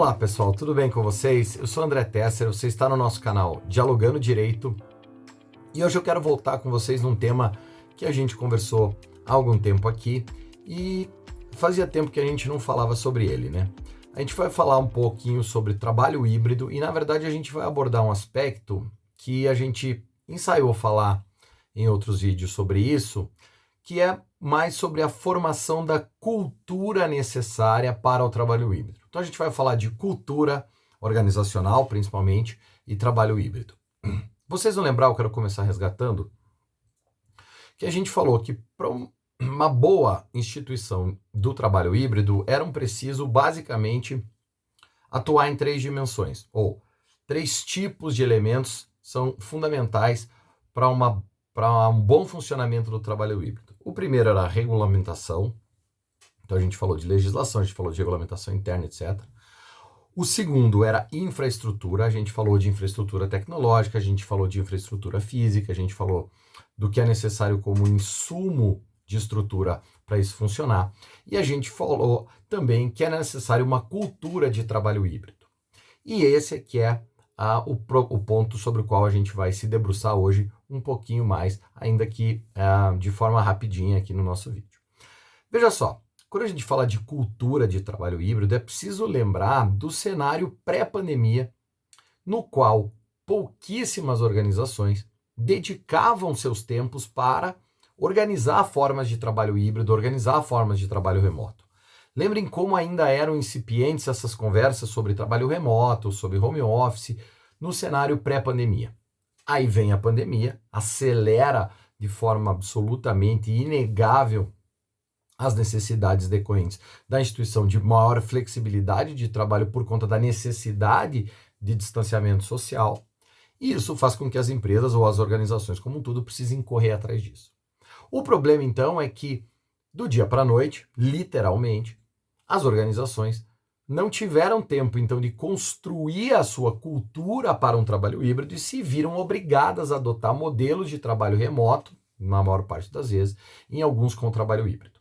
Olá pessoal, tudo bem com vocês? Eu sou André Tesser, você está no nosso canal Dialogando Direito e hoje eu quero voltar com vocês num tema que a gente conversou há algum tempo aqui e fazia tempo que a gente não falava sobre ele, né? A gente vai falar um pouquinho sobre trabalho híbrido e na verdade a gente vai abordar um aspecto que a gente ensaiou falar em outros vídeos sobre isso, que é mais sobre a formação da cultura necessária para o trabalho híbrido. Então a gente vai falar de cultura organizacional, principalmente, e trabalho híbrido. Vocês vão lembrar, eu quero começar resgatando, que a gente falou que para uma boa instituição do trabalho híbrido era preciso, basicamente, atuar em três dimensões, ou três tipos de elementos são fundamentais para um bom funcionamento do trabalho híbrido. O primeiro era a regulamentação, então a gente falou de legislação, a gente falou de regulamentação interna, etc. O segundo era infraestrutura, a gente falou de infraestrutura tecnológica, a gente falou de infraestrutura física, a gente falou do que é necessário como insumo de estrutura para isso funcionar. E a gente falou também que é necessário uma cultura de trabalho híbrido. E esse aqui é o ponto sobre o qual a gente vai se debruçar hoje um pouquinho mais, ainda que de forma rapidinha aqui no nosso vídeo. Veja só, quando a gente fala de cultura de trabalho híbrido, é preciso lembrar do cenário pré-pandemia, no qual pouquíssimas organizações dedicavam seus tempos para organizar formas de trabalho híbrido, organizar formas de trabalho remoto. Lembrem como ainda eram incipientes essas conversas sobre trabalho remoto, sobre home office, no cenário pré-pandemia. Aí vem a pandemia, acelera de forma absolutamente inegável as necessidades decorrentes da instituição de maior flexibilidade de trabalho por conta da necessidade de distanciamento social. E isso faz com que as empresas ou as organizações como um todo precisem correr atrás disso. O problema, então, é que do dia para a noite, literalmente, as organizações não tiveram tempo, então, de construir a sua cultura para um trabalho híbrido e se viram obrigadas a adotar modelos de trabalho remoto, na maior parte das vezes, em alguns com trabalho híbrido.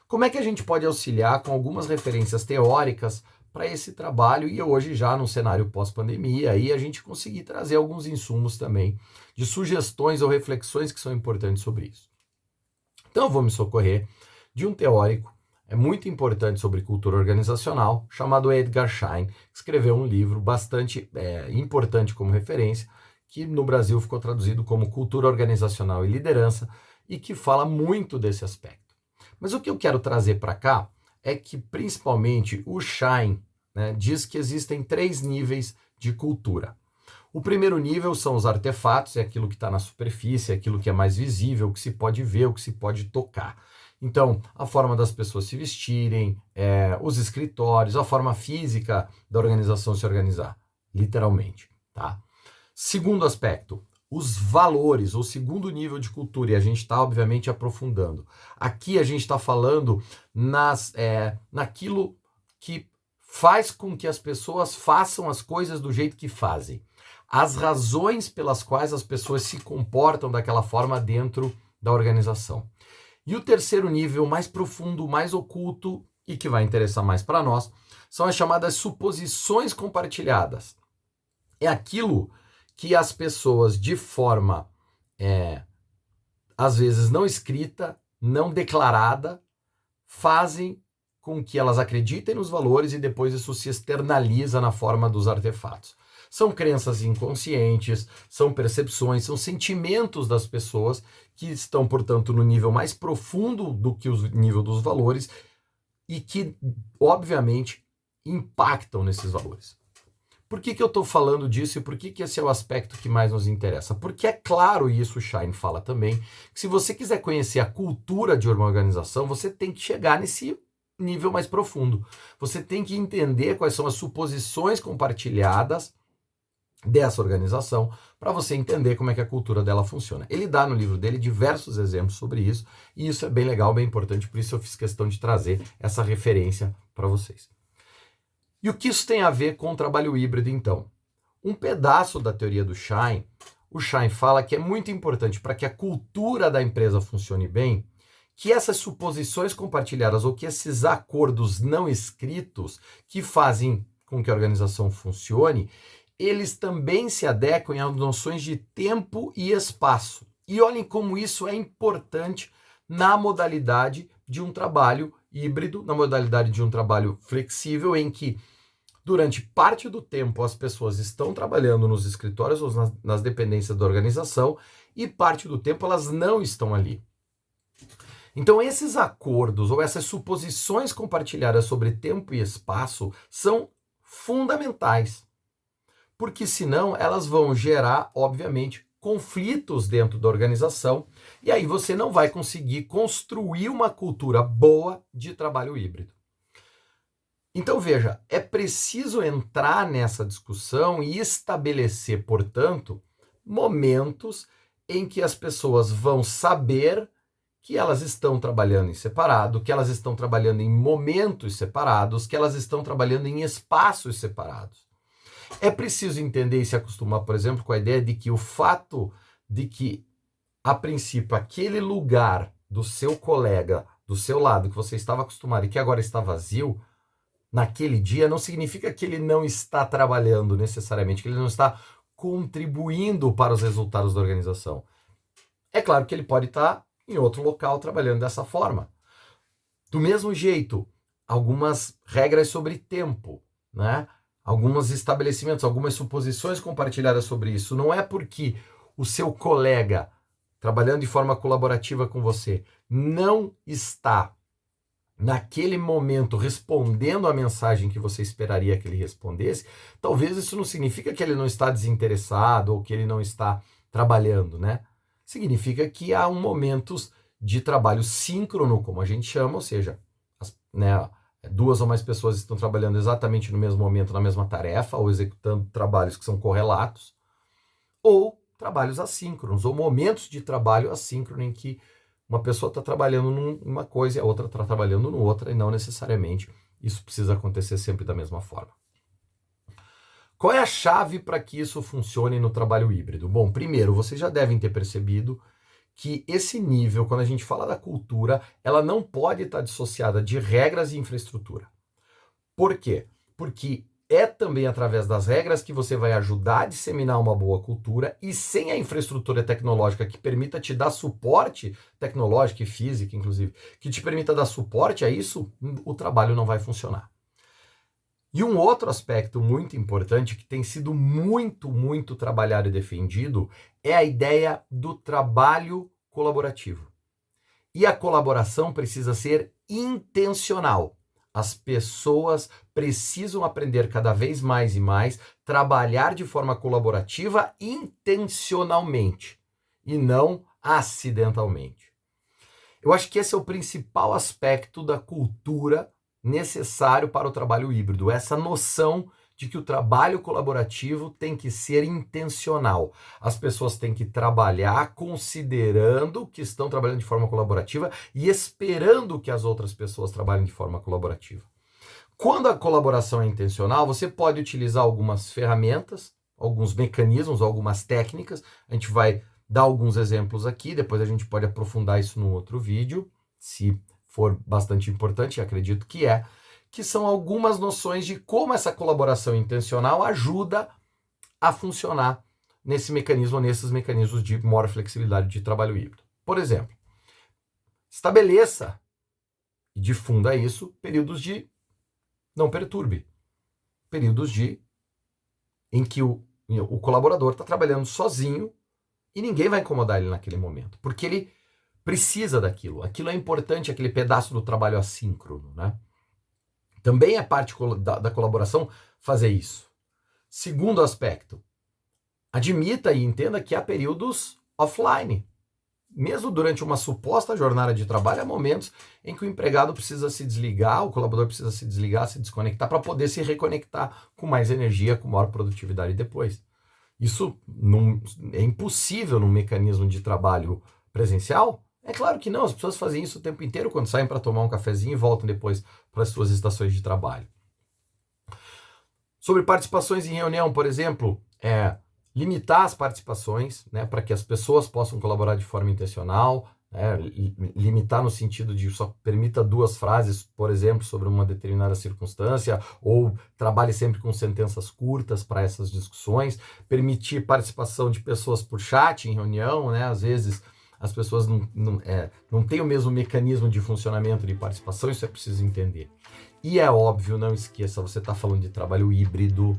Como é que a gente pode auxiliar com algumas referências teóricas para esse trabalho e hoje já no cenário pós-pandemia aí a gente conseguir trazer alguns insumos também de sugestões ou reflexões que são importantes sobre isso. Então eu vou me socorrer de um teórico muito importante sobre cultura organizacional, chamado Edgar Schein, que escreveu um livro bastante importante como referência, que no Brasil ficou traduzido como Cultura Organizacional e Liderança, e que fala muito desse aspecto. Mas o que eu quero trazer para cá é que, principalmente, o Schein diz que existem três níveis de cultura. O primeiro nível são os artefatos, é aquilo que está na superfície, é aquilo que é mais visível, o que se pode ver, o que se pode tocar. Então, a forma das pessoas se vestirem, os escritórios, a forma física da organização se organizar, literalmente, tá? Segundo aspecto, os valores, o segundo nível de cultura, e a gente está, obviamente, aprofundando. Aqui a gente está falando naquilo que faz com que as pessoas façam as coisas do jeito que fazem. As razões pelas quais as pessoas se comportam daquela forma dentro da organização. E o terceiro nível, mais profundo, mais oculto, e que vai interessar mais para nós, são as chamadas suposições compartilhadas. É aquilo que as pessoas, de forma, às vezes não escrita, não declarada, fazem com que elas acreditem nos valores e depois isso se externaliza na forma dos artefatos. São crenças inconscientes, são percepções, são sentimentos das pessoas que estão, portanto, no nível mais profundo do que o nível dos valores e que, obviamente, impactam nesses valores. Por que eu estou falando disso e por que esse é o aspecto que mais nos interessa? Porque é claro, e isso o Schein fala também, que se você quiser conhecer a cultura de uma organização, você tem que chegar nesse nível mais profundo. Você tem que entender quais são as suposições compartilhadas dessa organização para você entender como é que a cultura dela funciona. Ele dá no livro dele diversos exemplos sobre isso e isso é bem legal, bem importante, por isso eu fiz questão de trazer essa referência para vocês. E o que isso tem a ver com o trabalho híbrido, então? Um pedaço da teoria do Schein, o Schein fala que é muito importante para que a cultura da empresa funcione bem, que essas suposições compartilhadas ou que esses acordos não escritos que fazem com que a organização funcione, eles também se adequam às noções de tempo e espaço. E olhem como isso é importante na modalidade de um trabalho híbrido, na modalidade de um trabalho flexível, em que durante parte do tempo as pessoas estão trabalhando nos escritórios ou nas dependências da organização e parte do tempo elas não estão ali. Então esses acordos ou essas suposições compartilhadas sobre tempo e espaço são fundamentais, porque senão elas vão gerar, obviamente, conflitos dentro da organização e aí você não vai conseguir construir uma cultura boa de trabalho híbrido. Então veja, é preciso entrar nessa discussão e estabelecer, portanto, momentos em que as pessoas vão saber que elas estão trabalhando em separado, que elas estão trabalhando em momentos separados, que elas estão trabalhando em espaços separados. É preciso entender e se acostumar, por exemplo, com a ideia de que o fato de que, a princípio, aquele lugar do seu colega, do seu lado, que você estava acostumado e que agora está vazio, naquele dia, não significa que ele não está trabalhando necessariamente, que ele não está contribuindo para os resultados da organização. É claro que ele pode estar em outro local trabalhando dessa forma. Do mesmo jeito, algumas regras sobre tempo, né? Alguns estabelecimentos, algumas suposições compartilhadas sobre isso. Não é porque o seu colega, trabalhando de forma colaborativa com você, não está naquele momento respondendo a mensagem que você esperaria que ele respondesse, talvez isso não significa que ele não está desinteressado ou que ele não está trabalhando, né? Significa que há momentos de trabalho síncrono, como a gente chama, ou seja, duas ou mais pessoas estão trabalhando exatamente no mesmo momento, na mesma tarefa, ou executando trabalhos que são correlatos, ou trabalhos assíncronos, ou momentos de trabalho assíncrono em que uma pessoa está trabalhando numa coisa e a outra está trabalhando em outra, e não necessariamente isso precisa acontecer sempre da mesma forma. Qual é a chave para que isso funcione no trabalho híbrido? Bom, primeiro, vocês já devem ter percebido que esse nível, quando a gente fala da cultura, ela não pode estar dissociada de regras e infraestrutura. Por quê? Porque é também através das regras que você vai ajudar a disseminar uma boa cultura e sem a infraestrutura tecnológica que permita te dar suporte tecnológico e físico, inclusive, que te permita dar suporte a isso, o trabalho não vai funcionar. E um outro aspecto muito importante que tem sido muito trabalhado e defendido é a ideia do trabalho colaborativo. E a colaboração precisa ser intencional. As pessoas precisam aprender cada vez mais e mais, trabalhar de forma colaborativa intencionalmente e não acidentalmente. Eu acho que esse é o principal aspecto da cultura necessário para o trabalho híbrido, essa noção de que o trabalho colaborativo tem que ser intencional. As pessoas têm que trabalhar considerando que estão trabalhando de forma colaborativa e esperando que as outras pessoas trabalhem de forma colaborativa. Quando a colaboração é intencional, você pode utilizar algumas ferramentas, alguns mecanismos, algumas técnicas. A gente vai dar alguns exemplos aqui, depois a gente pode aprofundar isso num outro vídeo, se for bastante importante, acredito que são algumas noções de como essa colaboração intencional ajuda a funcionar nesses mecanismos de maior flexibilidade de trabalho híbrido. Por exemplo, estabeleça e difunda isso, períodos de não perturbe, períodos em que o colaborador está trabalhando sozinho e ninguém vai incomodar ele naquele momento, porque ele precisa daquilo. Aquilo é importante, aquele pedaço do trabalho assíncrono, né? Também é parte da colaboração fazer isso. Segundo aspecto, admita e entenda que há períodos offline. Mesmo durante uma suposta jornada de trabalho, há momentos em que o empregado precisa se desligar, o colaborador precisa se desligar, se desconectar, para poder se reconectar com mais energia, com maior produtividade depois. Isso não, é impossível num mecanismo de trabalho presencial? É claro que não, as pessoas fazem isso o tempo inteiro quando saem para tomar um cafezinho e voltam depois para as suas estações de trabalho. Sobre participações em reunião, por exemplo, limitar as participações, né, para que as pessoas possam colaborar de forma intencional, limitar no sentido de só permita 2 frases, por exemplo, sobre uma determinada circunstância, ou trabalhe sempre com sentenças curtas para essas discussões, permitir participação de pessoas por chat em reunião, né? Às vezes as pessoas não têm o mesmo mecanismo de funcionamento de participação, isso é preciso entender. E é óbvio, não esqueça, você está falando de trabalho híbrido,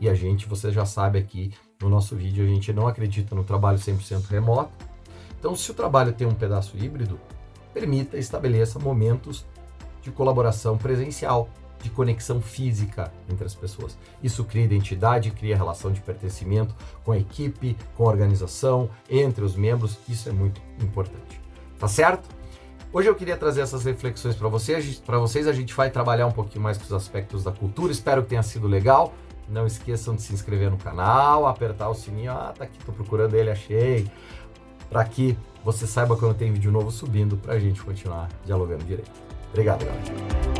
e você já sabe aqui no nosso vídeo, a gente não acredita no trabalho 100% remoto. Então, se o trabalho tem um pedaço híbrido, permita, estabeleça momentos de colaboração presencial, de conexão física entre as pessoas. Isso cria identidade, cria relação de pertencimento com a equipe, com a organização, entre os membros, isso é muito importante. Tá certo? Hoje eu queria trazer essas reflexões para vocês. A gente vai trabalhar um pouquinho mais com os aspectos da cultura, espero que tenha sido legal. Não esqueçam de se inscrever no canal, apertar o sininho, tá aqui, tô procurando ele, achei, para que você saiba quando tem vídeo novo subindo, para a gente continuar dialogando direito. Obrigado, galera.